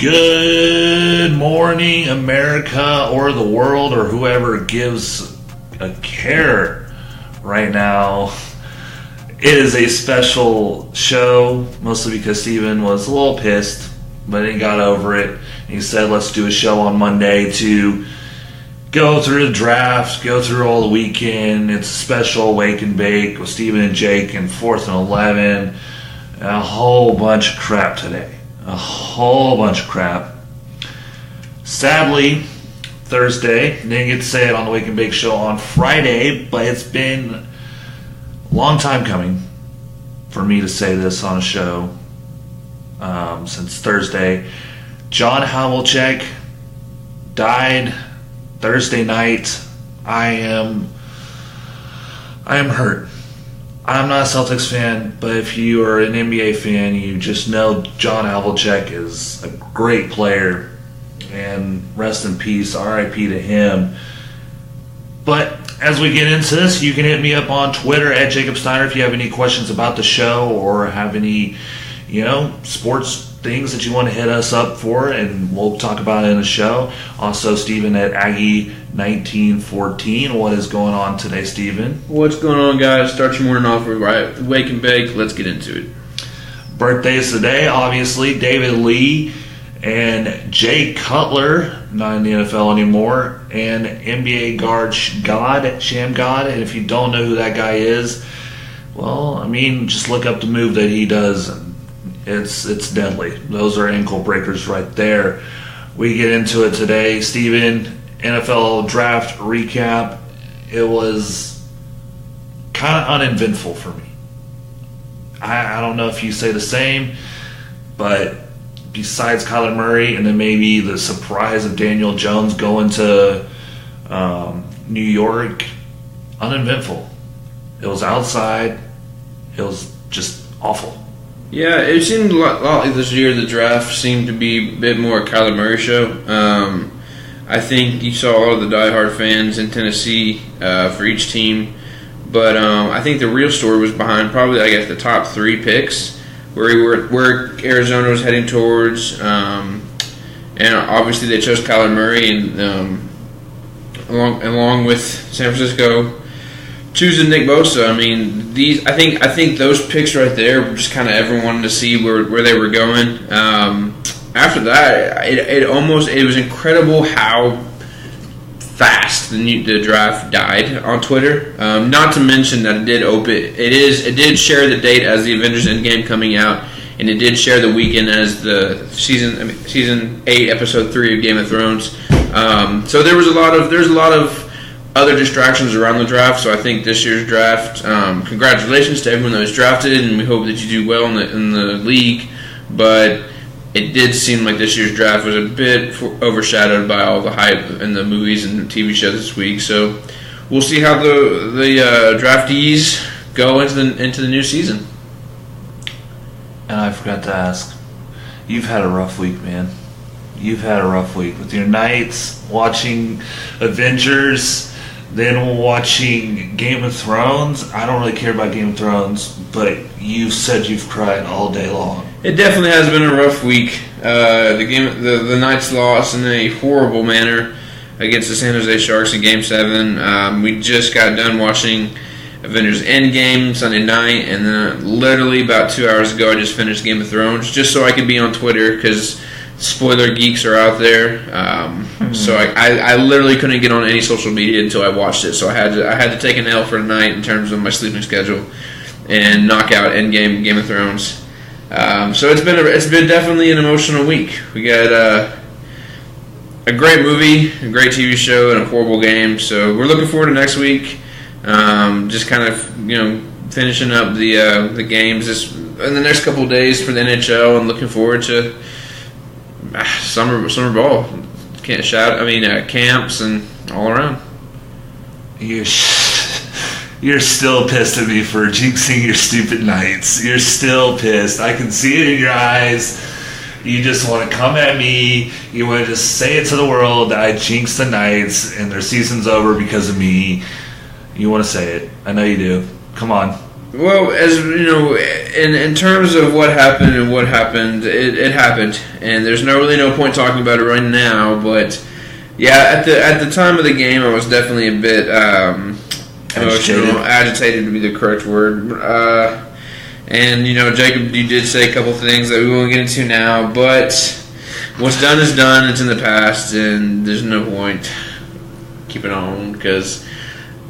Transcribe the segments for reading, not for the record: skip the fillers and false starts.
Good morning, America, or the world, or whoever gives a care right now. It is a special show, mostly because Steven was a little pissed, but he got over it. He said, let's do a show on Monday to go through the draft, go through all the weekend. It's a special Wake and Bake with Steven and Jake and 4th and 11. A whole bunch of crap today. A whole bunch of crap. Sadly, Thursday, didn't get to say it on the Wake and Bake show on Friday, but it's been a long time coming for me to say this on a show since Thursday. John Havlicek died Thursday night. I am hurt. I'm not a Celtics fan, but if you are an NBA fan, you just know John Havlicek is a great player, and rest in peace, RIP to him. But as we get into this, you can hit me up on Twitter at Jacob Steiner if you have any questions about the show or have any, sports things that you want to hit us up for, and we'll talk about it in the show. Also, Steven at Aggie1914. What is going on today, Steven? What's going on, guys? Start your morning off with Wake and Bake. Let's get into it. Birthdays today, obviously, David Lee and Jay Cutler, not in the NFL anymore, and NBA guard Sham God. And if you don't know who that guy is, well, just look up the move that he does, and it's deadly. Those are ankle breakers right there. We get into it today. Steven, NFL draft recap. It was kind of uneventful for me. I don't know if you say the same, but besides Kyler Murray and then maybe the surprise of Daniel Jones going to New York, uneventful. It was outside. It was just awful. Yeah, it seemed a lot like this year the draft seemed to be a bit more a Kyler Murray show. I think you saw a lot of the diehard fans in Tennessee for each team. But I think the real story was behind probably, the top 3 picks, where Arizona was heading towards. And obviously they chose Kyler Murray, and along with San Francisco choosing Nick Bosa. I think those picks right there were just kind of everyone wanted to see where they were going. After that, it was incredible how fast the draft died on Twitter. Not to mention that it did share the date as the Avengers Endgame coming out, and it did share the weekend as the season 8, episode 3 of Game of Thrones. So there's a lot of other distractions around the draft. So I think this year's draft, congratulations to everyone that was drafted, and we hope that you do well in the league. But it did seem like this year's draft was a bit overshadowed by all the hype in the movies and TV shows this week. So we'll see how the draftees go into the new season. And I forgot to ask, you've had a rough week, man. You've had a rough week with your nights watching Avengers, then watching Game of Thrones. I don't really care about Game of Thrones, but you've said you've cried all day long. It definitely has been a rough week. The Knights lost in a horrible manner against the San Jose Sharks in Game 7. We just got done watching Avengers Endgame Sunday night, and then literally about 2 hours ago I just finished Game of Thrones just so I could be on Twitter because spoiler geeks are out there. So I literally couldn't get on any social media until I watched it. So I had to take an L for tonight in terms of my sleeping schedule and knock out Endgame Game of Thrones. So it's been definitely an emotional week. We got a great movie, a great TV show, and a horrible game. So we're looking forward to next week. Just kind of finishing up the games in the next couple of days for the NHL, and looking forward to summer ball. Can't shout. Camps and all around. You're still pissed at me for jinxing your stupid Knights. You're still pissed. I can see it in your eyes. You just want to come at me. You want to just say it to the world that I jinxed the Knights and their season's over because of me. You want to say it. I know you do. Come on. Well, as you know, in terms of what happened, it happened, and there's no point talking about it right now. But yeah, at the time of the game, I was definitely a bit emotional, agitated would be the correct word. And Jacob, you did say a couple things that we won't get into now, but what's done is done. It's in the past, and there's no point keeping on because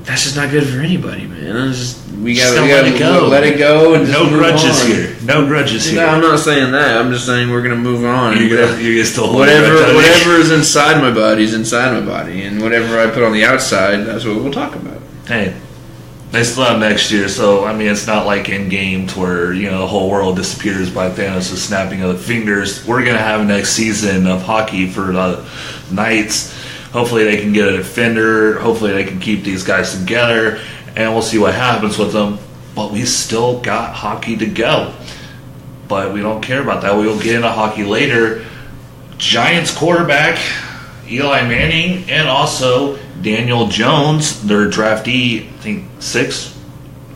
that's just not good for anybody, man. We gotta let it go, and no grudges here. No grudges here. No, I'm not saying that. I'm just saying we're gonna move on. You're still whatever is inside my body is inside my body, and whatever I put on the outside, that's what we'll talk about. Hey, they still have next year, so I mean, it's not like in games where the whole world disappears by Thanos' snapping of the fingers. We're gonna have next season of hockey for the Knights. Hopefully, they can get a defender. Hopefully, they can keep these guys together, and we'll see what happens with them. But we still got hockey to go. But we don't care about that. We will get into hockey later. Giants quarterback Eli Manning and also Daniel Jones, their draftee, I think 6,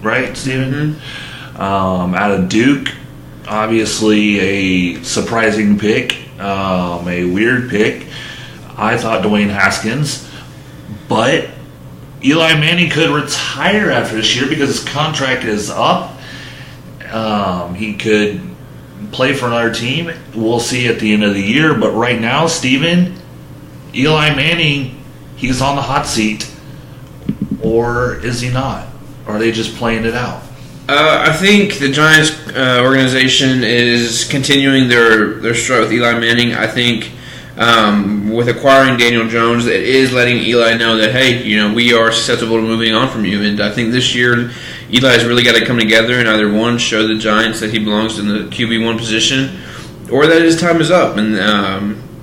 right, Steven? Mm-hmm. Out of Duke. Obviously, a surprising pick, a weird pick. I thought Dwayne Haskins, but Eli Manning could retire after this year because his contract is up. He could play for another team. We'll see at the end of the year, but right now, Steven, Eli Manning, he's on the hot seat, or is he not? Or are they just playing it out? I think the Giants organization is continuing their strut with Eli Manning. I think with acquiring Daniel Jones, it is letting Eli know that, hey, we are susceptible to moving on from you. And I think this year, Eli's really got to come together and either one, show the Giants that he belongs in the QB1 position, or that his time is up. And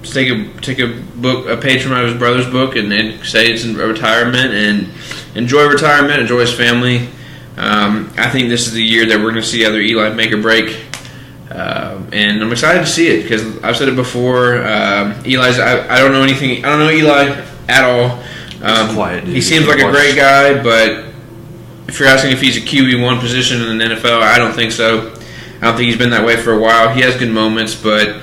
take a page from out of his brother's book and say it's a retirement and enjoy retirement, enjoy his family. I think this is the year that we're going to see either Eli make or break. And I'm excited to see it because I've said it before. Eli's. I don't know anything. I don't know Eli at all. He's quiet, dude. He seems like a great guy, but if you're asking if he's a QB1 position in the NFL, I don't think so. I don't think he's been that way for a while. He has good moments, but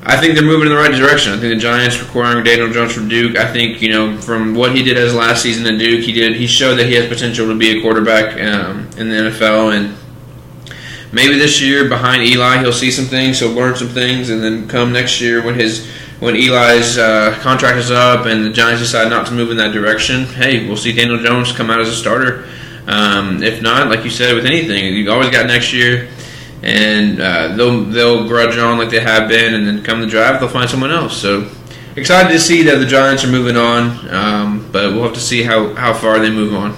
I think they're moving in the right direction. I think the Giants acquiring Daniel Jones from Duke. I think from what he did as last season in Duke, he showed that he has potential to be a quarterback in the NFL and. Maybe this year behind Eli, he'll see some things, he'll learn some things, and then come next year when Eli's contract is up and the Giants decide not to move in that direction, hey, we'll see Daniel Jones come out as a starter. If not, like you said, with anything, you always got next year, and they'll grudge on like they have been, and then come the draft, they'll find someone else. So excited to see that the Giants are moving on, but we'll have to see how far they move on.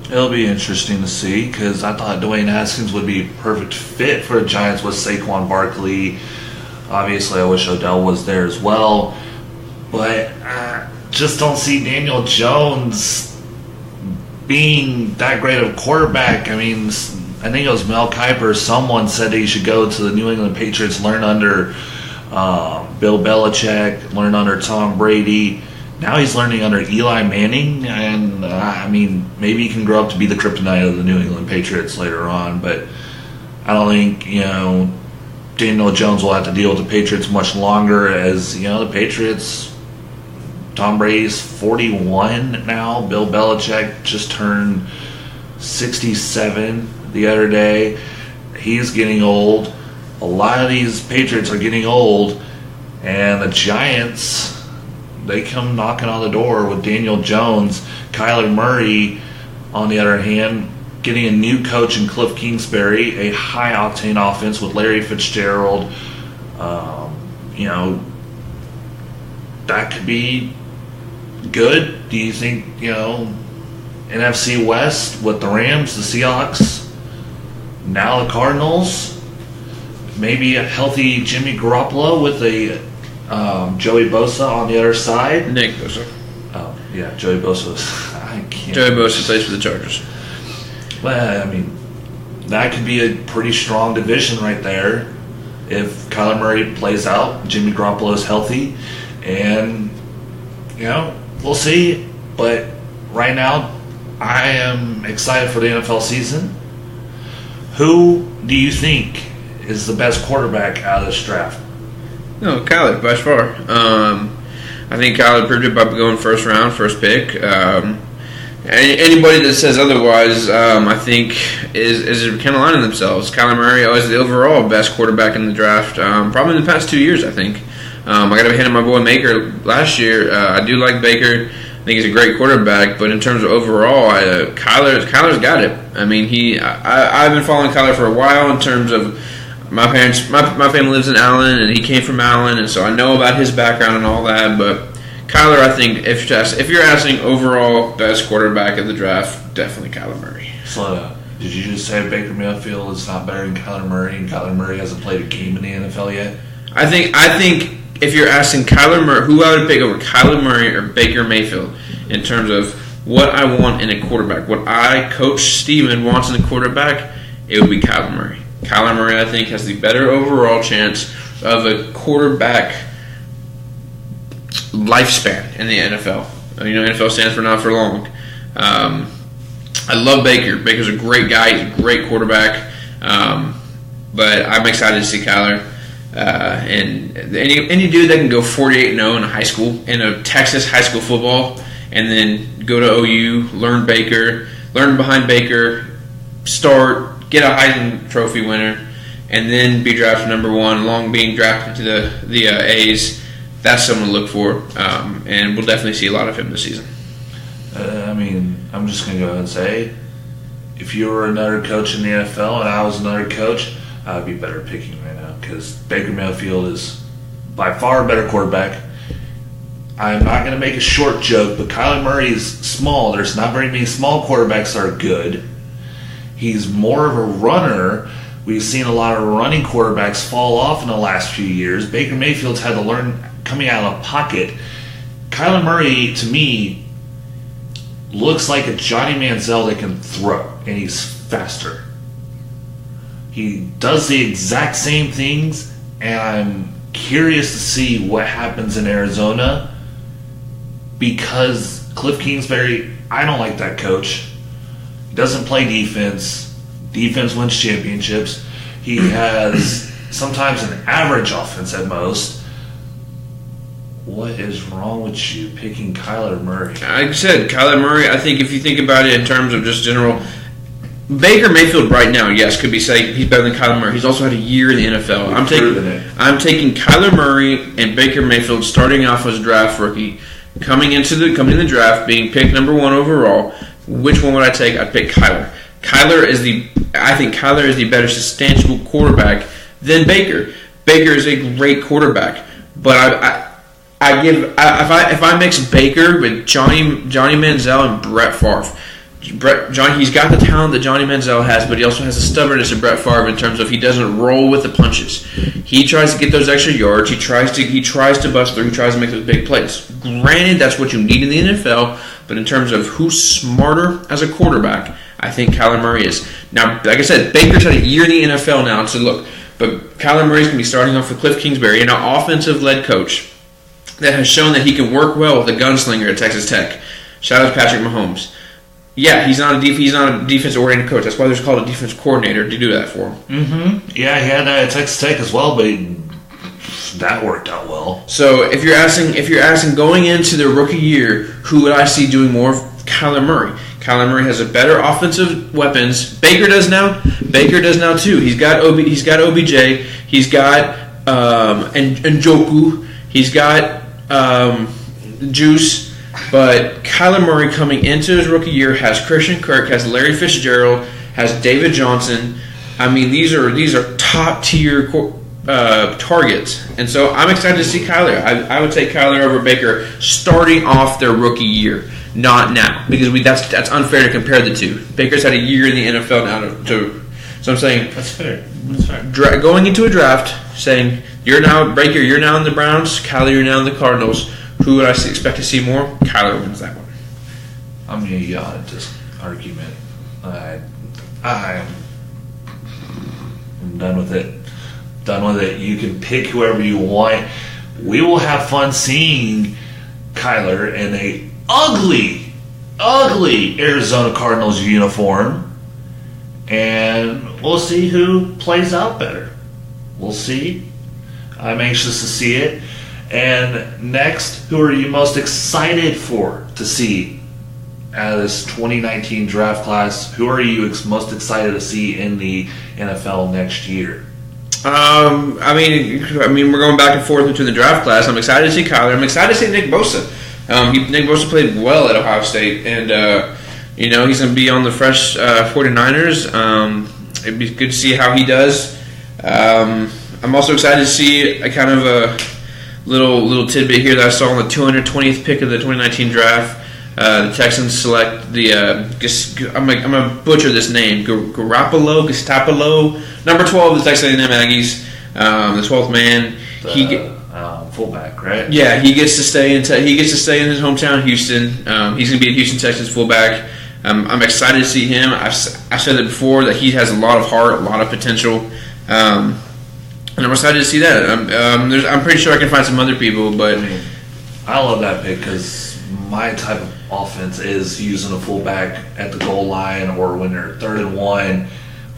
It'll be interesting to see because I thought Dwayne Haskins would be a perfect fit for the Giants with Saquon Barkley. Obviously, I wish Odell was there as well. But I just don't see Daniel Jones being that great of a quarterback. I mean, I think it was Mel Kiper. Someone said he should go to the New England Patriots, learn under Bill Belichick, learn under Tom Brady. Now he's learning under Eli Manning, and I mean, maybe he can grow up to be the kryptonite of the New England Patriots later on, but I don't think, Daniel Jones will have to deal with the Patriots much longer as, the Patriots, Tom Brady's 41 now, Bill Belichick just turned 67 the other day. He's getting old. A lot of these Patriots are getting old, and the Giants, they come knocking on the door with Daniel Jones. Kyler Murray, on the other hand, getting a new coach in Cliff Kingsbury, a high-octane offense with Larry Fitzgerald. That could be good. Do you think, NFC West with the Rams, the Seahawks, now the Cardinals, maybe a healthy Jimmy Garoppolo with a Joey Bosa on the other side. Nick Bosa. Oh, yeah, Joey Bosa. Joey Bosa plays for the Chargers. Well, I mean, that could be a pretty strong division right there if Kyler Murray plays out, Jimmy Garoppolo is healthy, and, we'll see. But right now, I am excited for the NFL season. Who do you think is the best quarterback out of this draft? No, Kyler, by far. I think Kyler proved it by going first round, first pick. Anybody that says otherwise, I think, is kind of lying to themselves. Kyler Murray is the overall best quarterback in the draft, probably in the past 2 years, I think. I got to be handing my boy Baker last year. I do like Baker. I think he's a great quarterback, but in terms of overall, Kyler's got it. I mean, I've been following Kyler for a while in terms of my parents. My family lives in Allen, and he came from Allen, and so I know about his background and all that. But Kyler, I think, if you're asking overall best quarterback of the draft, definitely Kyler Murray. Slow down. Did you just say Baker Mayfield is not better than Kyler Murray, and Kyler Murray hasn't played a game in the NFL yet? I think if you're asking Kyler Murray, who I would pick over Kyler Murray or Baker Mayfield in terms of what I want in a quarterback, what Coach Steven wants in a quarterback, it would be Kyler Murray. Kyler Murray, I think, has the better overall chance of a quarterback lifespan in the NFL. NFL stands for not for long. I love Baker. Baker's a great guy. He's a great quarterback. But I'm excited to see Kyler. And any dude that can go 48-0 in a high school, in a Texas high school football, and then go to OU, learn behind Baker, start, get a Heisman Trophy winner, and then be drafted number one, along being drafted to the A's. That's someone to look for, and we'll definitely see a lot of him this season. I'm just going to go ahead and say, if you were another coach in the NFL and I was another coach, I'd be better picking right now because Baker Mayfield is by far a better quarterback. I'm not going to make a short joke, but Kyler Murray is small. There's not very many small quarterbacks that are good. He's more of a runner. We've seen a lot of running quarterbacks fall off in the last few years. Baker Mayfield's had to learn coming out of the pocket. Kyler Murray, to me, looks like a Johnny Manziel that can throw, and he's faster. He does the exact same things, and I'm curious to see what happens in Arizona because Cliff Kingsbury, I don't like that coach. He doesn't play defense. Defense wins championships. He has sometimes an average offense at most. What is wrong with you picking Kyler Murray? Like I said, Kyler Murray, I think if you think about it in terms of just general, Baker Mayfield right now, yes, could be saying he's better than Kyler Murray. He's also had a year in the NFL. I'm taking Kyler Murray and Baker Mayfield starting off as a draft rookie, coming in the draft, being picked number one overall. Which one would I take? I'd pick Kyler. I think Kyler is the better substantial quarterback than Baker. Baker is a great quarterback, but if I mix Baker with Johnny Manziel and Brett Favre, he's got the talent that Johnny Manziel has, but he also has the stubbornness of Brett Favre in terms of he doesn't roll with the punches. He tries to get those extra yards. He tries to bust through. He tries to make those big plays. Granted, that's what you need in the NFL, but in terms of who's smarter as a quarterback, I think Kyler Murray is. Now, like I said, Baker's had a year in the NFL now, so look, but Kyler Murray's going to be starting off with Cliff Kingsbury, an offensive-led coach that has shown that he can work well with a gunslinger at Texas Tech. Shout out to Patrick Mahomes. Yeah, he's not a defense-oriented coach. That's why there's called a defense coordinator to do that for him. Mm-hmm. Yeah, he had that at Texas Tech as well, but that worked out well. So if you're asking going into the rookie year, who would I see doing more? Kyler Murray. Kyler Murray has a better offensive weapons. Baker does now. Baker does now too. He's got OBJ. He's got Njoku. He's got Juice. But Kyler Murray coming into his rookie year has Christian Kirk, has Larry Fitzgerald, has David Johnson. I mean, these are top tier targets, and so I'm excited to see Kyler. I would take Kyler over Baker starting off their rookie year, not now, because that's unfair to compare the two. Baker's had a year in the NFL now, so I'm saying that's fair. That's fair. Going into a draft, saying Baker, you're now in the Browns, Kyler, you're now in the Cardinals. Who would I expect to see more? Kyler wins that one. I'm going to yawn at this argument. I'm done with it. Done with it. You can pick whoever you want. We will have fun seeing Kyler in a ugly Arizona Cardinals uniform and we'll see who plays out better. We'll see. I'm anxious to see it. And next, who are you most excited to see out of this 2019 draft class? Who are you most excited to see in the NFL next year? I mean, we're going back and forth between the draft class. I'm excited to see Kyler. I'm excited to see Nick Bosa. Nick Bosa played well at Ohio State, and he's going to be on the fresh 49ers. It'd be good to see how he does. I'm also excited to see a kind of a little tidbit here that I saw on the 220th pick of the 2019 draft. The Texans select the I'm gonna butcher this name, Gustapolo, number 12 of the Texas A&M Aggies, the 12th man. Fullback, right? Yeah, he gets to stay in his hometown, Houston. He's gonna be a Houston Texans fullback. I'm excited to see him. I've said it before that he has a lot of heart, a lot of potential, and I'm excited to see that. I'm pretty sure I can find some other people, but I love that pick because my type of offense is using a fullback at the goal line, or when they're 3rd and 1,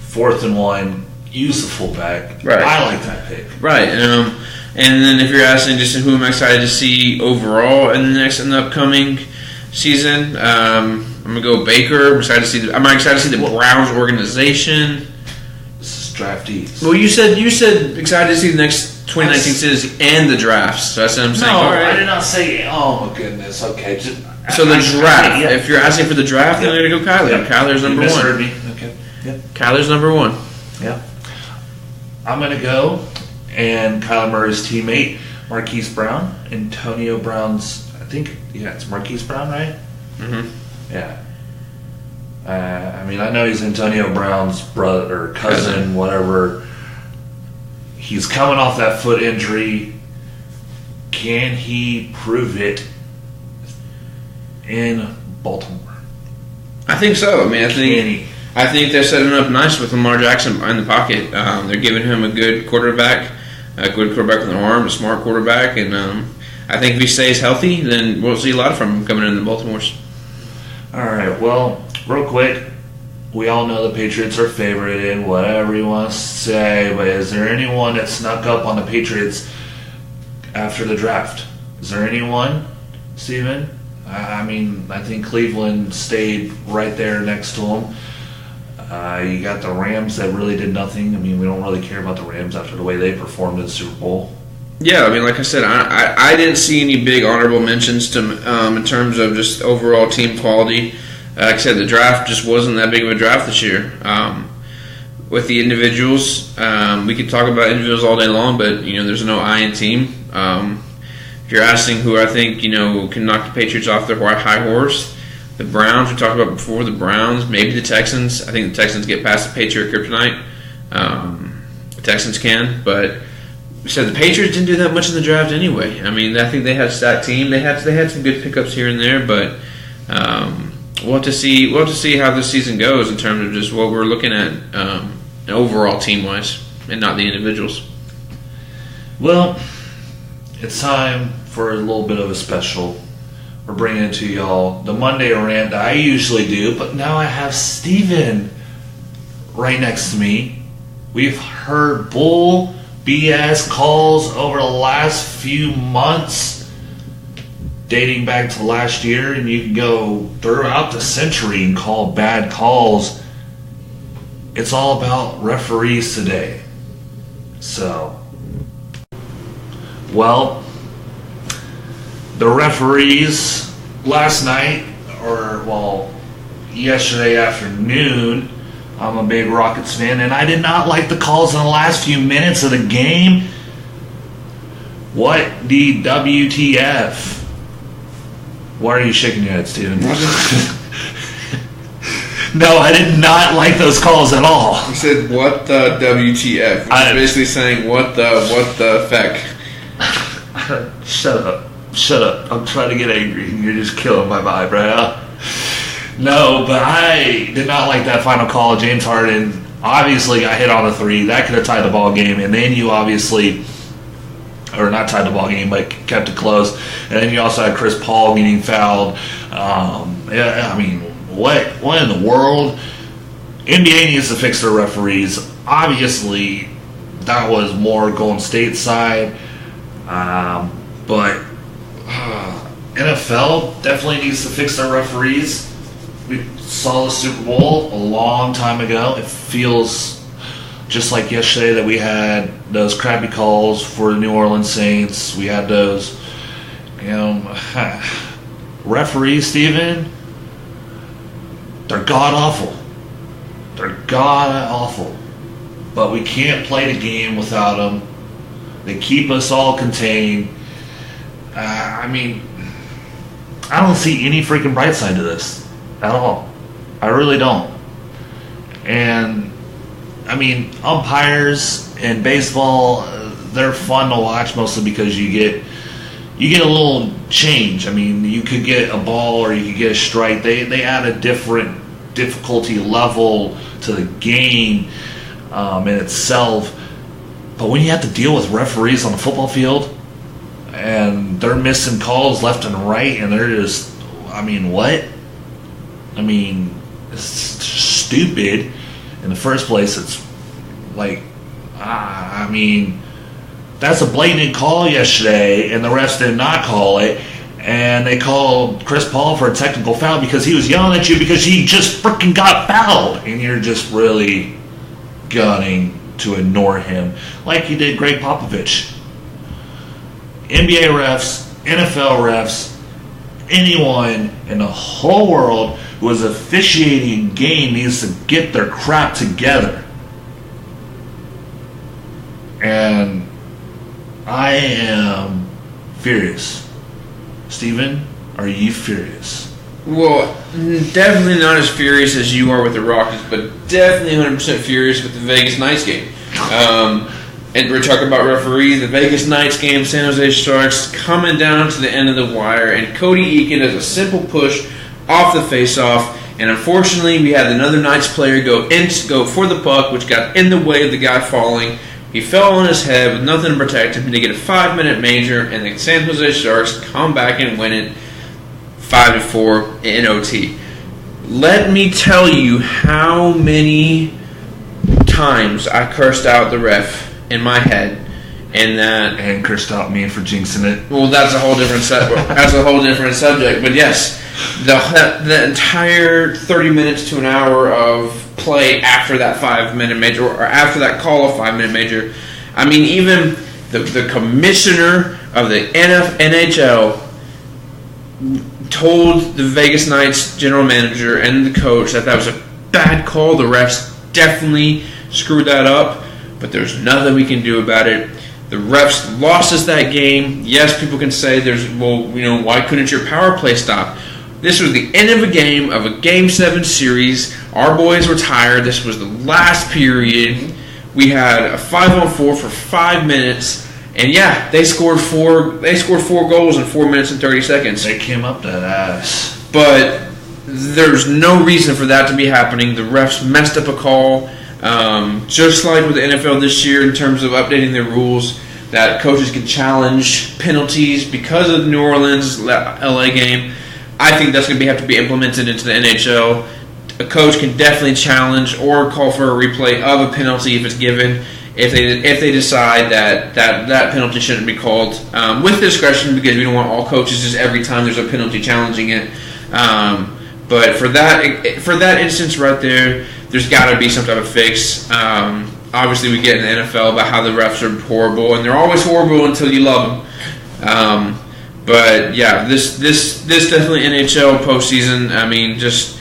4th and 1, use the fullback. Right. I like that pick. Right. And then if you're asking just who I'm excited to see overall in the upcoming season, I'm gonna go Baker. I'm excited to see the Browns organization. This is draftees. Well, you said excited to see the next 2019 season and the drafts. So that's what I'm saying. No, all right. I did not say. Oh my goodness. Okay. So the draft. Yeah. If you're asking for the draft, then I'm gonna go Kyler. Yep. Kyler's number you one. Misheard me. Okay. Yep. Kyler's number one. Yeah. I'm gonna go, and Kyler Murray's teammate Marquise Brown, Antonio Brown's. I think it's Marquise Brown, right? Mm-hmm. Yeah. I know he's Antonio Brown's brother or cousin, whatever. He's coming off that foot injury. Can he prove it in Baltimore? I think so. I think they're setting up nice with Lamar Jackson behind the pocket. They're giving him a good quarterback with an arm, a smart quarterback, and I think if he stays healthy, then we'll see a lot from him coming in the Baltimore's. All right. Well, real quick, we all know the Patriots are favorited, whatever you want to say, but is there anyone that snuck up on the Patriots after the draft? Is there anyone, Steven? I think Cleveland stayed right there next to them. You got the Rams that really did nothing. We don't really care about the Rams after the way they performed in the Super Bowl. Yeah, like I said, I didn't see any big honorable mentions to in terms of just overall team quality. Like I said, the draft just wasn't that big of a draft this year. With the individuals, we could talk about individuals all day long, but there's no I in team. If you're asking who I think can knock the Patriots off their high horse, the Browns we talked about before. The Browns, maybe the Texans. I think the Texans get past the Patriot kryptonite. The Texans can, but the Patriots didn't do that much in the draft anyway. I think they had a stacked team. They had some good pickups here and there, but we'll have to see. We'll have to see how this season goes in terms of just what we're looking at overall team wise, and not the individuals. Well, it's time for a little bit of a special. We're bringing it to y'all the Monday rant that I usually do, but now I have Steven right next to me. We've heard bull BS calls over the last few months, dating back to last year, and you can go throughout the century and call bad calls. It's all about referees today. So, well, the referees last night, yesterday afternoon, I'm a big Rockets fan, and I did not like the calls in the last few minutes of the game. What the WTF? Why are you shaking your head, Steven? No, I did not like those calls at all. You said, what the WTF? Which is basically saying, what the feck? Shut up. I'm trying to get angry. You're just killing my vibe right now. No, but I did not like that final call. James Harden obviously got hit on a three. That could have tied the ball game. And then you obviously, or not tied the ball game, but kept it close. And then you also had Chris Paul getting fouled. What in the world? NBA needs to fix their referees. Obviously, that was more Golden State side. But NFL definitely needs to fix their referees. We saw the Super Bowl a long time ago. It feels just like yesterday that we had those crappy calls for the New Orleans Saints. We had those, referees, Steven, they're god-awful. They're god-awful. But we can't play the game without them. They keep us all contained. I don't see any freaking bright side to this at all. I really don't. And, umpires in baseball, they're fun to watch mostly because you get a little change. You could get a ball or you could get a strike. They add a different difficulty level to the game in itself. But when you have to deal with referees on the football field and they're missing calls left and right and they're just, what? It's stupid in the first place. It's like, that's a blatant call yesterday and the refs did not call it. And they called Chris Paul for a technical foul because he was yelling at you because he just freaking got fouled. And you're just really gunning to ignore him like you did Greg Popovich. NBA refs, NFL refs, anyone in the whole world who is officiating a game needs to get their crap together. And I am furious. Steven, are you furious? Well, definitely not as furious as you are with the Rockets, but definitely 100% furious with the Vegas Knights game. And we're talking about referees. The Vegas Knights game, San Jose Sharks coming down to the end of the wire, and Cody Eakin does a simple push off the face-off, and unfortunately we had another Knights player go for the puck, which got in the way of the guy falling. He fell on his head with nothing to protect him. They get a 5-minute major, and the San Jose Sharks come back and win it 5-4 in OT. Let me tell you how many times I cursed out the ref in my head, and cursed out me for jinxing it. Well, that's a whole different subject. But yes, the entire 30 minutes to an hour of play after that 5-minute major, or after that call of 5-minute major. Even the commissioner of the NHL told the Vegas Knights general manager and the coach that was a bad call. The refs definitely screwed that up, but there's nothing we can do about it. The refs lost us that game. Yes, people can say why couldn't your power play stop? This was the end of a game, of a Game 7 series. Our boys were tired. This was the last period. We had a 5-on-4 for 5 minutes. And yeah, they scored four goals in 4 minutes and 30 seconds. They came up that ass. But there's no reason for that to be happening. The refs messed up a call. Just like with the NFL this year in terms of updating their rules, that coaches can challenge penalties because of the New Orleans LA game. I think that's going to have to be implemented into the NHL. A coach can definitely challenge or call for a replay of a penalty if it's given, if they decide that penalty shouldn't be called, with discretion, because we don't want all coaches just every time there's a penalty challenging it. But for that instance right there, there's got to be some type of fix. Obviously, we get in the NFL about how the refs are horrible, and they're always horrible until you love them. But yeah, this definitely NHL postseason. Just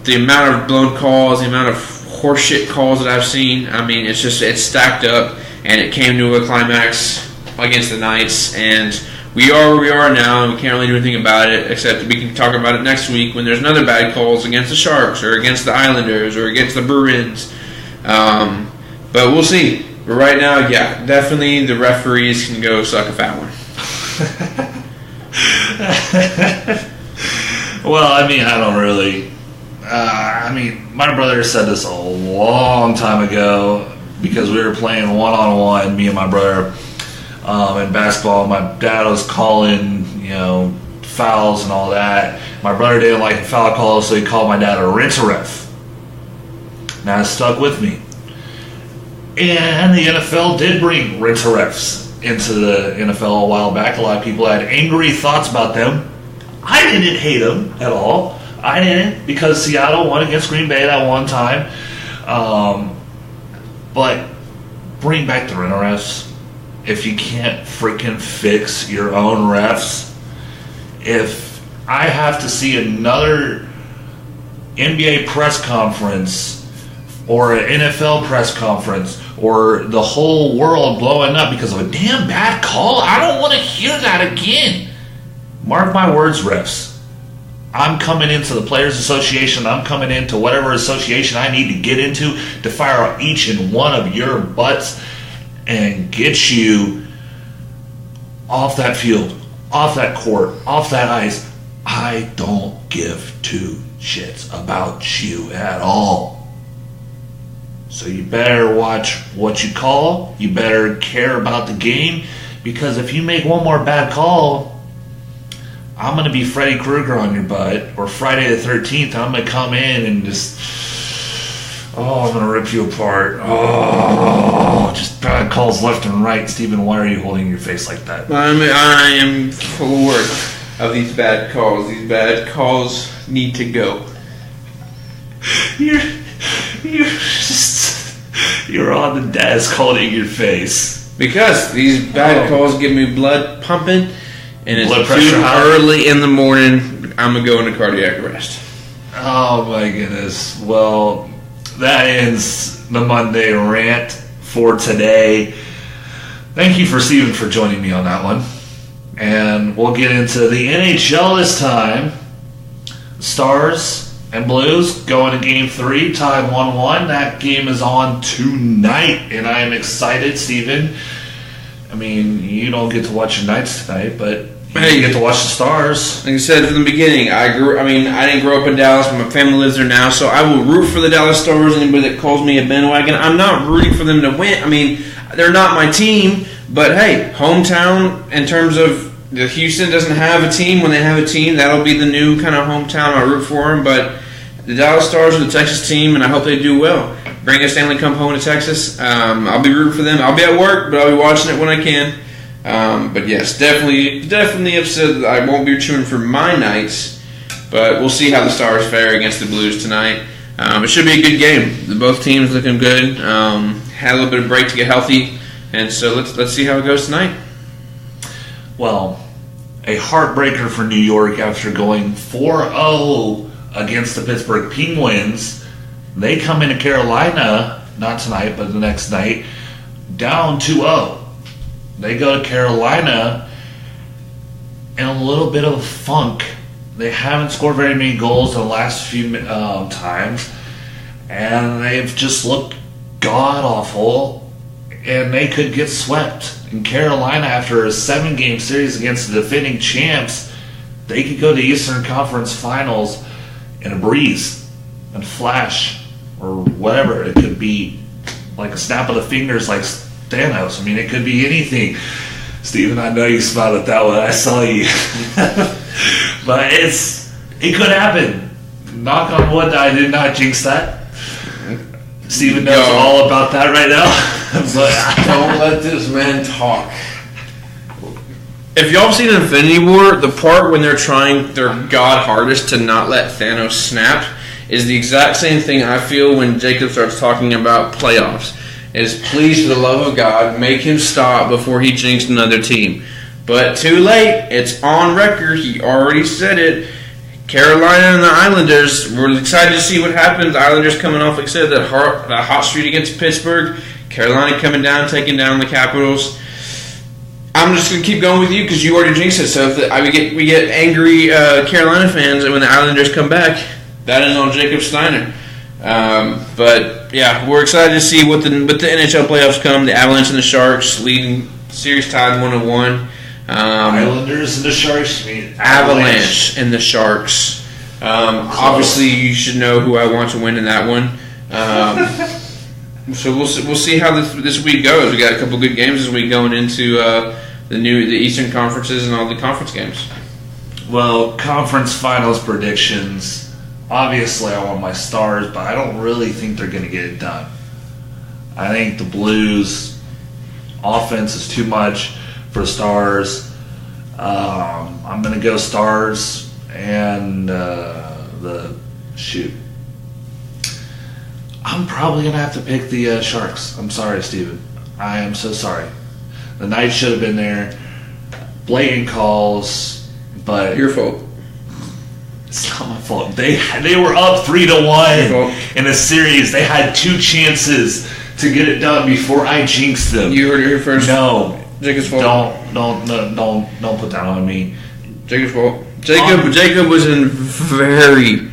the amount of blown calls, the amount of horseshit calls that I've seen. It's stacked up, and it came to a climax against the Knights, and we are where we are now, and we can't really do anything about it, except we can talk about it next week when there's another bad calls against the Sharks, or against the Islanders, or against the Bruins. But we'll see. But right now, yeah, definitely the referees can go suck a fat one. Well, I don't really. My brother said this a long time ago because we were playing one-on-one, me and my brother, in basketball. My dad was calling, fouls and all that. My brother didn't like the foul calls, so he called my dad a rinse-a-ref. And that stuck with me. And the NFL did bring rent-a-refs into the NFL a while back. A lot of people had angry thoughts about them. I didn't hate them at all. I didn't, because Seattle won against Green Bay that one time. But bring back the rent-a-refs. If you can't freaking fix your own refs, if I have to see another NBA press conference or an NFL press conference or the whole world blowing up because of a damn bad call, I don't want to hear that again. Mark my words, refs. I'm coming into the Players Association. I'm coming into whatever association I need to get into to fire out each and one of your butts and get you off that field, off that court, off that ice. I don't give two shits about you at all. So you better watch what you call. You better care about the game, because if you make one more bad call, I'm going to be Freddy Krueger on your butt, or Friday the 13th. I'm going to come in and just, I'm going to rip you apart. Just bad calls left and right. Steven, why are you holding your face like that? I am floored of these bad calls. These bad calls need to go. You're on the desk holding your face. Because these bad calls give me blood pumping, and it's blood pressure too high. early in the morning. I'm going to go into cardiac arrest. Oh my goodness. Well, that ends the Monday rant for today. Thank you, Steven, for joining me on that one. And we'll get into the NHL this time. Stars and Blues going to Game 3, tied 1-1. That game is on tonight, and I am excited, Steven. I mean, you don't get to watch your Knights tonight, but you get to watch the Stars. Like I said from the beginning, I didn't grow up in Dallas, but my family lives there now, so I will root for the Dallas Stars. Anybody that calls me a bandwagon, I'm not rooting for them to win. I mean, they're not my team, but hey, hometown in terms of the Houston doesn't have a team. When they have a team, that'll be the new kind of hometown I root for them. But the Dallas Stars are the Texas team, and I hope they do well. Bring a Stanley Cup home to Texas. I'll be rooting for them. I'll be at work, but I'll be watching it when I can. But yes, definitely upset that I won't be cheering for my Knights. But we'll see how the Stars fare against the Blues tonight. It should be a good game. Both teams looking good. Had a little bit of break to get healthy, and so let's see how it goes tonight. Well, a heartbreaker for New York after going 4-0 against the Pittsburgh Penguins. They come into Carolina, not tonight, but the next night, down 2-0. They go to Carolina in a little bit of a funk. They haven't scored very many goals in the last few times, and they've just looked god-awful, and they could get swept. In Carolina, after a 7-game series against the defending champs, they could go to the Eastern Conference Finals in a breeze and flash or whatever. It could be like a snap of the fingers like Thanos. I mean, it could be anything. Steven, I know you smiled at that one. I saw you. But it could happen. Knock on wood, I did not jinx that. Steven knows all about that right now. But don't let this man talk. If y'all seen Infinity War, the part when they're trying their god hardest to not let Thanos snap is the exact same thing I feel when Jacob starts talking about playoffs. Is please, for the love of God, make him stop before he jinxed another team. But too late. It's on record. He already said it. Carolina and the Islanders, we're excited to see what happens. The Islanders coming off, like I said, that hot streak against Pittsburgh. Carolina coming down, taking down the Capitals. I'm just going to keep going with you because you already jinxed it. So if we get angry Carolina fans when the Islanders come back, that is on Jacob Steiner. But yeah, we're excited to see what the NHL playoffs come. The Avalanche and the Sharks leading series tied 1-1. Islanders and the Sharks. You mean Avalanche and the Sharks. Obviously, you should know who I want to win in that one. So we'll see how this week goes. We got a couple good games this week going into the Eastern Conferences and all the conference games. Well, conference finals predictions. obviously I want my Stars, but I don't really think they're going to get it done. I think the Blues offense is too much for the Stars. I'm going to go Stars and I'm probably going to have to pick the Sharks. I'm sorry, Steven. I am so sorry. The Knights should have been there. Blatant calls, but Your fault. it's not my fault. They were up 3-1 in a series. They had 2 chances to get it done before I jinxed them. You heard it here first. No, Jacob's fault. don't put that on me. Jacob's fault. Jacob was in very.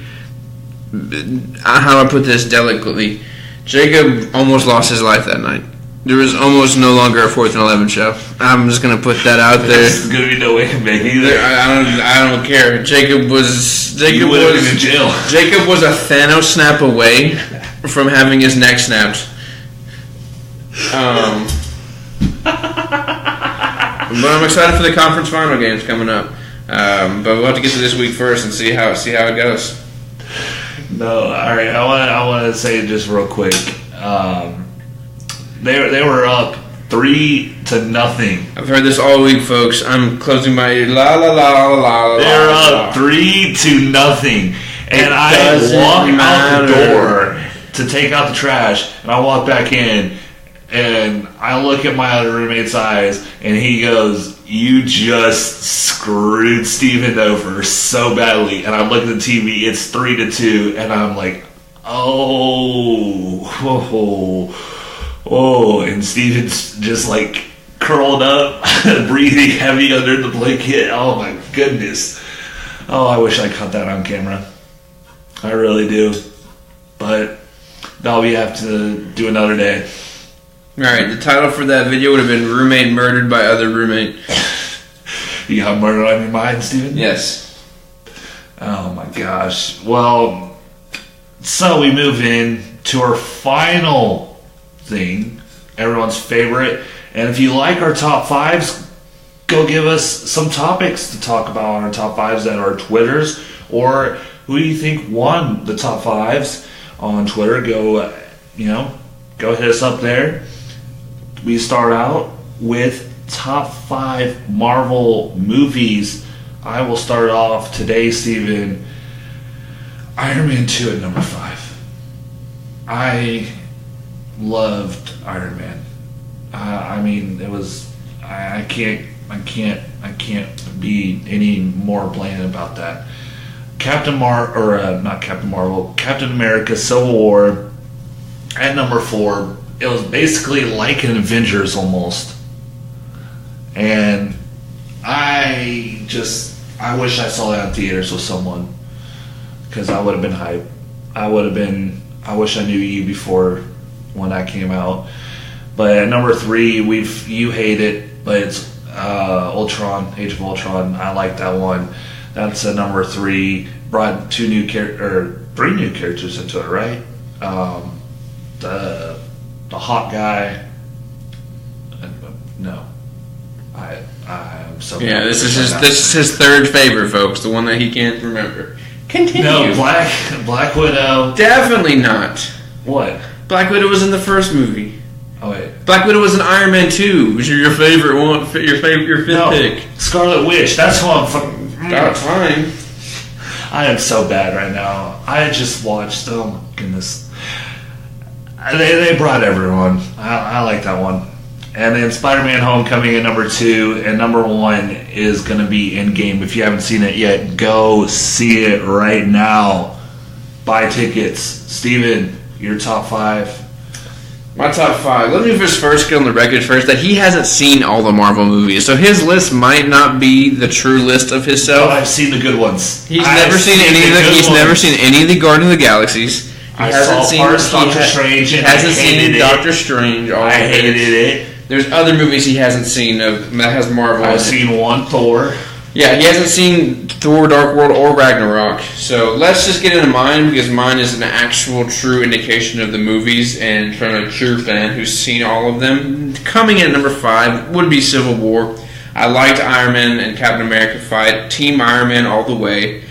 How do I put this delicately? Jacob almost lost his life that night. There was almost no longer a 4th and 11 show. I'm just gonna put that out there. There's gonna be no way to make either. I don't care. Jacob was You would have been in jail. Jacob was a Thanos snap away from having his neck snapped. But I'm excited for the conference final games coming up. But we'll have to get to this week first and see how it goes. No, all right. I want to say just real quick. They were up 3-0. I've heard this all week, folks. I'm closing my la la la la la. They're up 3-0, and I walk out the door to take out the trash, and I walk back in, and I look at my other roommate's eyes, and he goes, "You just screwed Steven over so badly." And I'm looking at the TV, it's 3-2, and I'm like, oh, and Steven's just like curled up, breathing heavy under the blanket. Oh my goodness. Oh, I wish I caught that on camera. I really do. But now we have to do another day. Alright, the title for that video would have been Roommate Murdered by Other Roommate. You got murder on your mind, Steven? Yes. Oh my gosh. Well, so we move in to our final thing, everyone's favorite. And if you like our top 5s, go give us some topics to talk about on our top 5s at our Twitters, or who do you think won the top 5s on Twitter. Go hit us up there. We start out with top 5 Marvel movies. I will start off today, Steven. Iron Man 2 at number 5. I loved Iron Man. It was. I can't be any more blatant about that. Captain America: Civil War at number 4. It was basically like an Avengers almost, and I wish I saw that in theaters with someone, because I would have been hyped. I wish I knew you before when that came out. But at number 3, you hate it, but it's Ultron, Age of Ultron. I like that one. That's a number 3. Brought 3 new characters into it, right? The hot guy. No, I'm so. Yeah, this is his third favorite, folks. The one that he can't remember. Continue. No, Black Widow. Definitely not. What? Black Widow was in the first movie. Oh wait. Black Widow was in Iron Man 2, which is your favorite one, your fifth pick. Scarlet Witch. That's who I'm fucking. That's fine. I am so bad right now. I just watched. Oh my goodness. They brought everyone. I like that one. And then Spider-Man Homecoming at number 2, and number 1 is going to be Endgame. If you haven't seen it yet, go see it right now. Buy tickets. Steven, your top 5. My top 5. Let me just first get on the record first that he hasn't seen all the Marvel movies, so his list might not be the true list of himself. But I've seen the good ones. He's never seen any of the Guardians of the Galaxies. I saw parts Doctor Strange, and I hated it. Doctor Strange. I hated it. There's other movies he hasn't seen that has Marvel. I've seen one Thor. Yeah, he hasn't seen Thor: Dark World or Ragnarok. So let's just get into mine, because mine is an actual true indication of the movies, and from a true fan who's seen all of them. Coming in at number 5 would be Civil War. I liked Iron Man and Captain America fight. Team Iron Man all the way.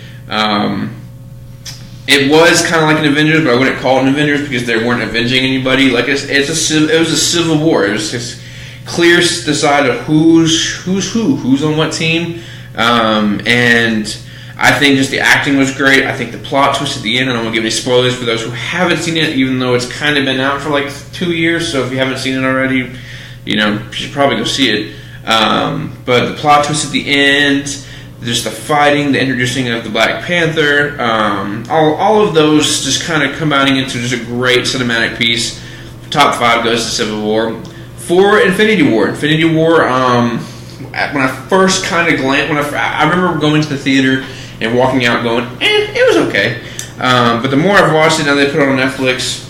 It was kind of like an Avengers, but I wouldn't call it an Avengers because they weren't avenging anybody. Like it was a civil war. It was just clear to decide of who's on what team, and I think just the acting was great. I think the plot twist at the end. I don't want to give any spoilers for those who haven't seen it, even though it's kind of been out for like 2 years. So if you haven't seen it already, you should probably go see it. But the plot twist at the end, just the fighting, the introducing of the Black Panther, all of those just kind of combining into just a great cinematic piece. Top 5 goes to Civil War. 4, Infinity War. Infinity War, when I first kind of glanced, I remember going to the theater and walking out going, it was okay. But the more I've watched it, now they put it on Netflix,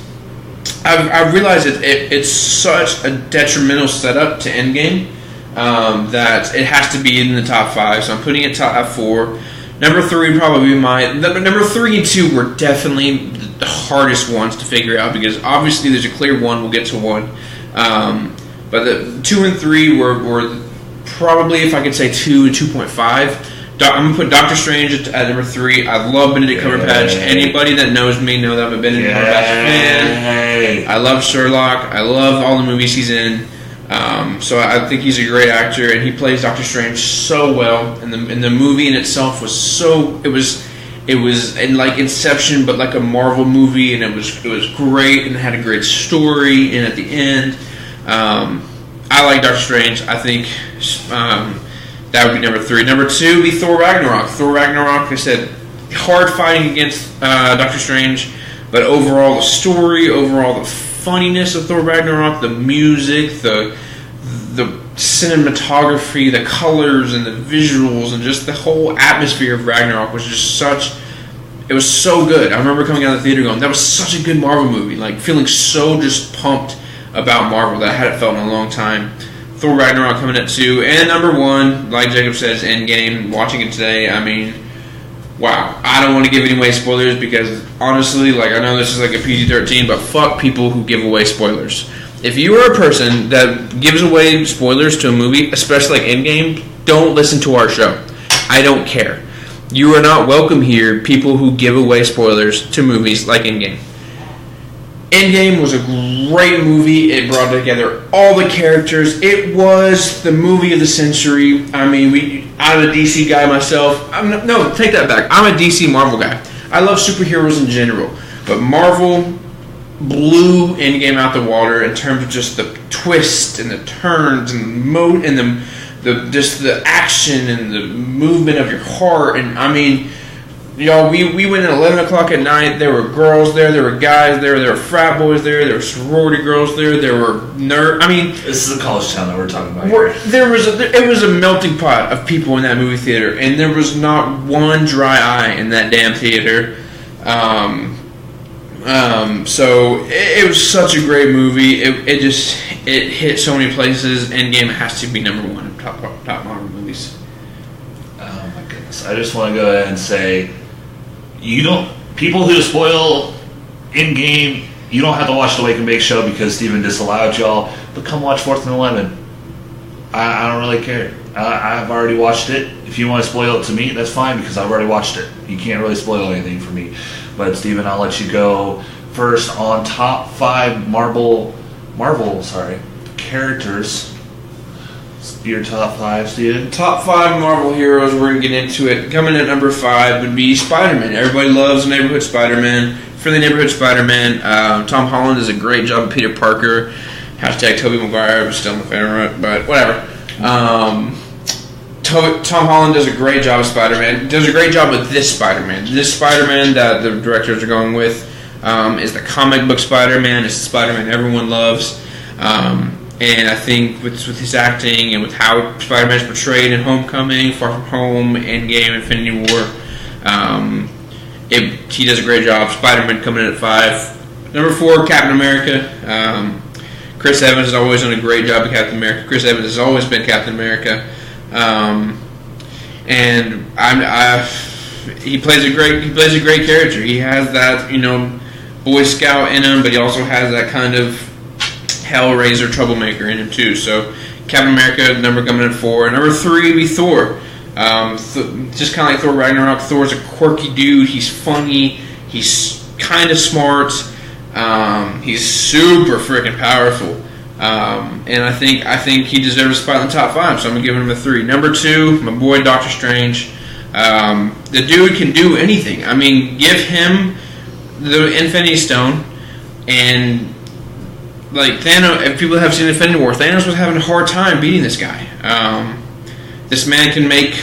I've realized it's such a detrimental setup to Endgame that it has to be in the top 5. So I'm putting it top 4. Number 3 probably number 3 and 2 were definitely the hardest ones to figure out because obviously there's a clear one. We'll get to 1. But the 2 and 3 were probably, if I could say, 2 and 2.5. I'm going to put Doctor Strange at number 3. I love Benedict Cumberbatch. Anybody that knows me know that I'm a Benedict Cumberbatch fan. I love Sherlock. I love all the movies he's in. So I think he's a great actor, and he plays Doctor Strange so well. And the movie in itself was it was in like Inception, but like a Marvel movie, and it was great, and it had a great story. And at the end, I like Doctor Strange. I think that would be number 3. Number 2 would be Thor Ragnarok. Thor Ragnarok, like I said, hard fighting against Doctor Strange, but overall the story, overall the funniness of Thor Ragnarok, the music, the cinematography, the colors and the visuals, and just the whole atmosphere of Ragnarok was just it was so good. I remember coming out of the theater going, that was such a good Marvel movie, like feeling so just pumped about Marvel that I hadn't felt in a long time. Thor Ragnarok coming at 2, and number 1, like Jacob says, Endgame. Watching it today, I mean, wow. I don't want to give any away spoilers because honestly, like I know this is like a PG-13, but fuck people who give away spoilers. If you are a person that gives away spoilers to a movie, especially like Endgame, don't listen to our show. I don't care. You are not welcome here, people who give away spoilers to movies like Endgame. Endgame was a great movie. It brought together all the characters. It was the movie of the century. I mean, I'm a DC guy myself. No, take that back. I'm a DC Marvel guy. I love superheroes in general. But Marvel blew Endgame out the water in terms of just the twist and the turns and just the action and the movement of your heart. And I mean, y'all, we went at 11 o'clock at night. There were girls there were guys there were frat boys there were sorority girls there were nerds. I mean, this is a college town that we're talking about it was a melting pot of people in that movie theater, and there was not one dry eye in that damn theater. So it was such a great movie. It hit so many places. Endgame has to be number 1 of top Marvel movies. Oh my goodness! I just want to go ahead and say, people who spoil Endgame, you don't have to watch the Wake and Bake show because Steven disallowed y'all. But come watch 4th and 11. I don't really care. I've already watched it. If you want to spoil it to me, that's fine because I've already watched it. You can't really spoil anything for me. But Steven, I'll let you go first on top 5 Marvel characters. Your top 5, Steven? Top 5 Marvel heroes, we're going to get into it. Coming at number 5 would be Spider-Man. Everybody loves Neighborhood Spider-Man. For the Neighborhood Spider-Man, Tom Holland does a great job of Peter Parker. Hashtag Tobey Maguire was still my favorite, but whatever. Tom Holland does a great job of Spider-Man. Does a great job with this Spider-Man. This Spider-Man that the directors are going with is the comic book Spider-Man. It's the Spider-Man everyone loves. And I think with his acting and with how Spider-Man is portrayed in Homecoming, Far From Home, Endgame, Infinity War, he does a great job. Spider-Man coming in at 5. Number 4, Captain America. Chris Evans has always done a great job of Captain America. Chris Evans has always been Captain America. And he plays a great character. He has that, Boy Scout in him, but he also has that kind of Hellraiser troublemaker in him too. So Captain America, number coming at 4. Number 3 would be Thor. Just kind of like Thor Ragnarok. Thor's a quirky dude. He's funny. He's kind of smart. He's super freaking powerful. And I think he deserves a spot in the top 5, so I'm going to give him a 3. Number 2, my boy Doctor Strange. The dude can do anything. I mean, give him the Infinity Stone, and like Thanos, if people have seen Infinity War, Thanos was having a hard time beating this guy. This man can make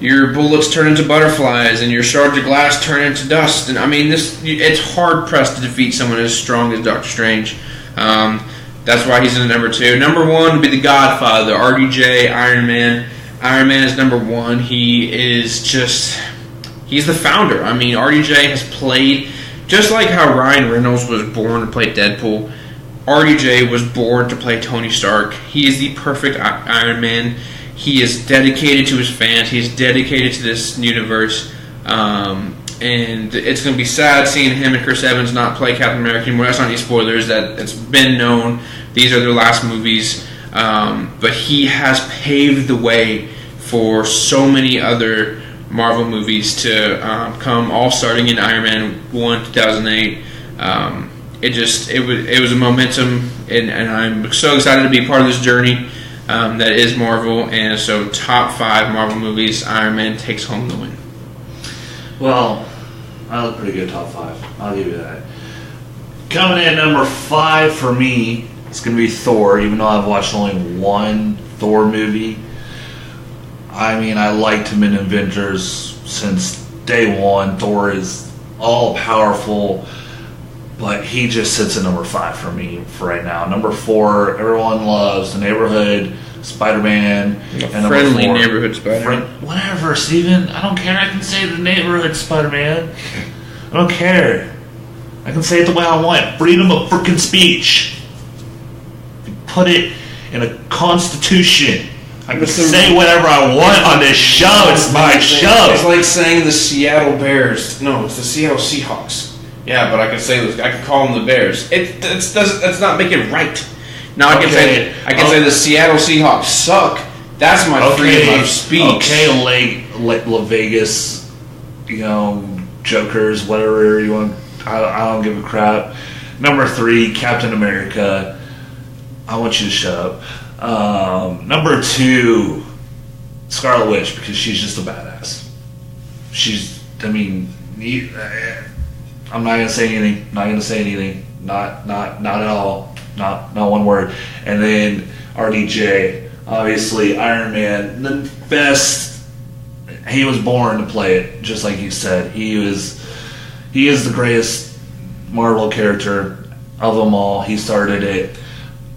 your bullets turn into butterflies and your shards of glass turn into dust. And I mean, it's hard pressed to defeat someone as strong as Doctor Strange. That's why he's in number 2. Number 1 would be the Godfather, RDJ, Iron Man. Iron Man is number 1. He's the founder. I mean, RDJ has played, just like how Ryan Reynolds was born to play Deadpool, RDJ was born to play Tony Stark. He is the perfect Iron Man. He is dedicated to his fans. He is dedicated to this universe. And it's going to be sad seeing him and Chris Evans not play Captain America anymore. That's not any spoilers. It's been known. These are their last movies. But he has paved the way for so many other Marvel movies to come, all starting in Iron Man 1, 2008. It was a momentum, and I'm so excited to be part of this journey that is Marvel. And so, top 5 Marvel movies, Iron Man takes home the win. Well, that was a pretty good top 5. I'll give you that. Coming in number 5 for me, it's going to be Thor, even though I've watched only one Thor movie. I mean, I liked him in Avengers since day one. Thor is all-powerful, but he just sits at number 5 for me for right now. Number 4, everyone loves The Neighborhood, Spider-Man. And friendly neighborhood Spider-Man. Whatever, Steven. I don't care. I can say The Neighborhood Spider-Man. I don't care. I can say it the way I want. Freedom of freaking speech. Put it in a constitution. I can say whatever I want on this show. It's my show. It's like saying the Seattle Bears. No, it's the Seattle Seahawks. Yeah, but I can say this. I can call them the Bears. That's not make it right. Now I can say the Seattle Seahawks suck. That's my freedom of speech. Okay, La Vegas, jokers, whatever you want. I don't give a crap. Number 3, Captain America. I want you to shut up. Number 2, Scarlet Witch, because she's just a badass. I'm not gonna say anything. Not at all. Not one word. And then RDJ, obviously Iron Man, the best. He was born to play it, just like you said. He is the greatest Marvel character of them all. He started it.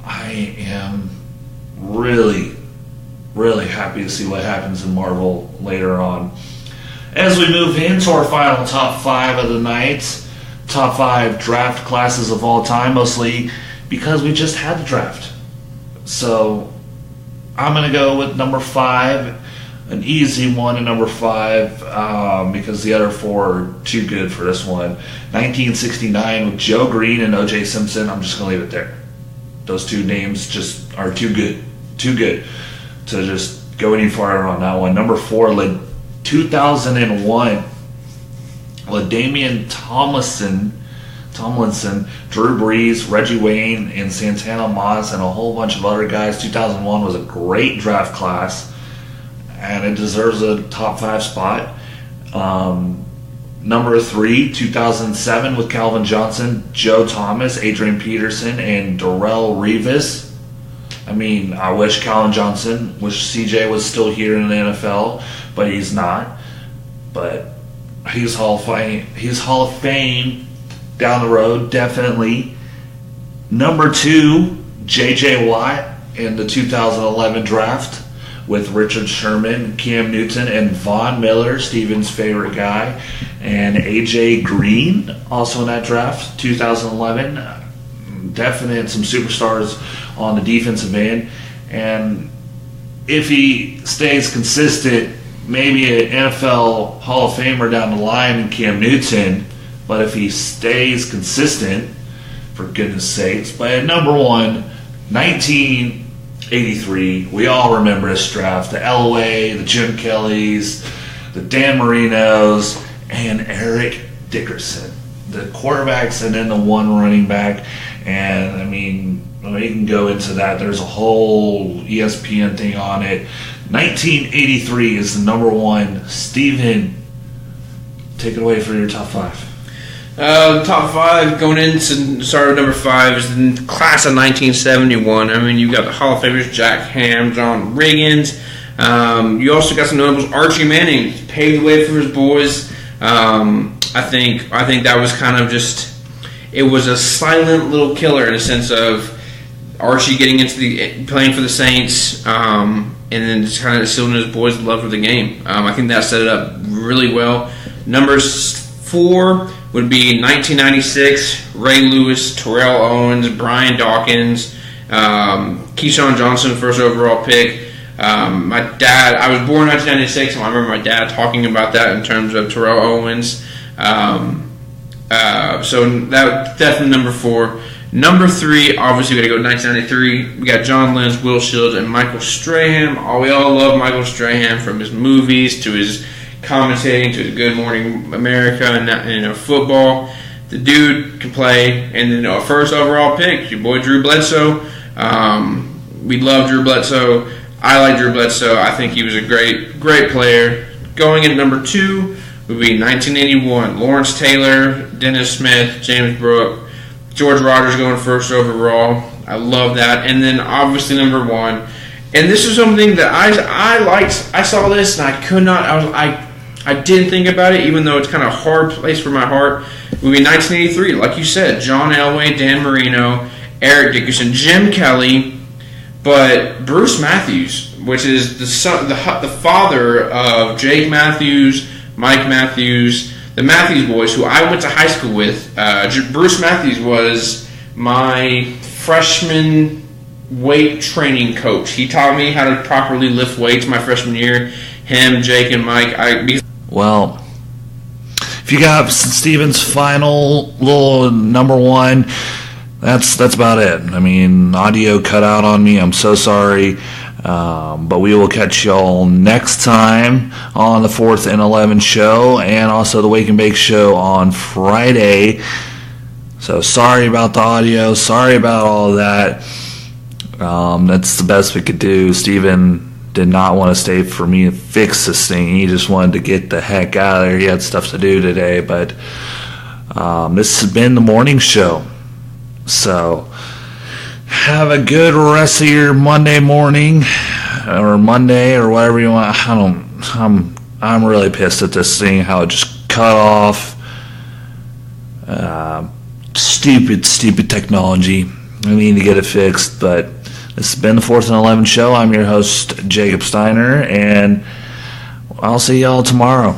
I am really, really happy to see what happens in Marvel later on. As we move into our final top 5 of the night, top 5 draft classes of all time, mostly because we just had the draft. So I'm going to go with number 5, an easy one at number 5, because the other 4 are too good for this one. 1969 with Joe Green and O.J. Simpson. I'm just going to leave it there. Those 2 names just are too good to just go any farther on that one. Number 4, 2001, LaDainian Tomlinson, Drew Brees, Reggie Wayne, and Santana Moss, and a whole bunch of other guys. 2001 was a great draft class, and it deserves a top 5 spot. Number 3, 2007 with Calvin Johnson, Joe Thomas, Adrian Peterson, and Darrelle Revis. I mean, I wish CJ was still here in the NFL, but he's not. But he's Hall of Fame down the road, definitely. Number 2, J.J. Watt in the 2011 draft with Richard Sherman, Cam Newton, and Von Miller, Steven's favorite guy, and A.J. Green, also in that draft, 2011. Definite some superstars on the defensive end. And if he stays consistent, maybe an NFL Hall of Famer down the line in Cam Newton. But if he stays consistent, for goodness sakes. But at number 1, 1983, we all remember this draft. The Elway, the Jim Kellys, the Dan Marinos, and Eric Dickerson. the quarterbacks and then the one running back. And, I mean, we can go into that. There's a whole ESPN thing on it. 1983 is the number one. Steven, take it away for your top five. Top five going into start at number 5 is the class of 1971. I mean, you've got the Hall of Famers Jack Ham, John Riggins. You also got some notables. Archie Manning paved the way for his boys. I think that was kind of just, it was a silent little killer in a sense of Archie getting into playing for the Saints, and then just kind of instilling his boys' love for the game. I think that set it up really well. Numbers 4 would be 1996, Ray Lewis, Terrell Owens, Brian Dawkins, Keyshawn Johnson, first overall pick. My dad, I was born in 1996, and I remember my dad talking about that in terms of Terrell Owens. So that definitely number 4. Number 3, obviously we got to go 1993. We got John Lynch, Will Shields, and Michael Strahan. We all love Michael Strahan from his movies to his commentating to his Good Morning America and football. The dude can play, and then a first overall pick, your boy Drew Bledsoe. We love Drew Bledsoe. I like Drew Bledsoe. I think he was a great player. Going in number 2 would be 1981, Lawrence Taylor, Dennis Smith, James Brooke, George Rogers going first overall. I love that. And then obviously number 1, and this is something that I liked. I saw this and I could not. I didn't think about it, even though it's kind of a hard place for my heart. It would be 1983, like you said, John Elway, Dan Marino, Eric Dickerson, Jim Kelly, but Bruce Matthews, which is the father of Jake Matthews, Mike Matthews, the Matthews boys, who I went to high school with. Bruce Matthews was my freshman weight training coach. He taught me how to properly lift weights my freshman year. Him, Jake, and Mike. Well, if you got Steven's final little number 1, that's about it. I mean, audio cut out on me. I'm so sorry. But we will catch y'all next time on the 4th and 11 show, and also the Wake and Bake show on Friday. So sorry about the audio. Sorry about all of that. That's the best we could do. Steven did not want to stay for me to fix this thing. He just wanted to get the heck out of there. He had stuff to do today. But this has been the morning show. So have a good rest of your Monday morning, or Monday, or whatever you want. I'm really pissed at this thing, how it just cut off. Stupid technology. I need to get it fixed, but this has been the 4th and 11 show. I'm your host, Jacob Steiner, and I'll see y'all tomorrow.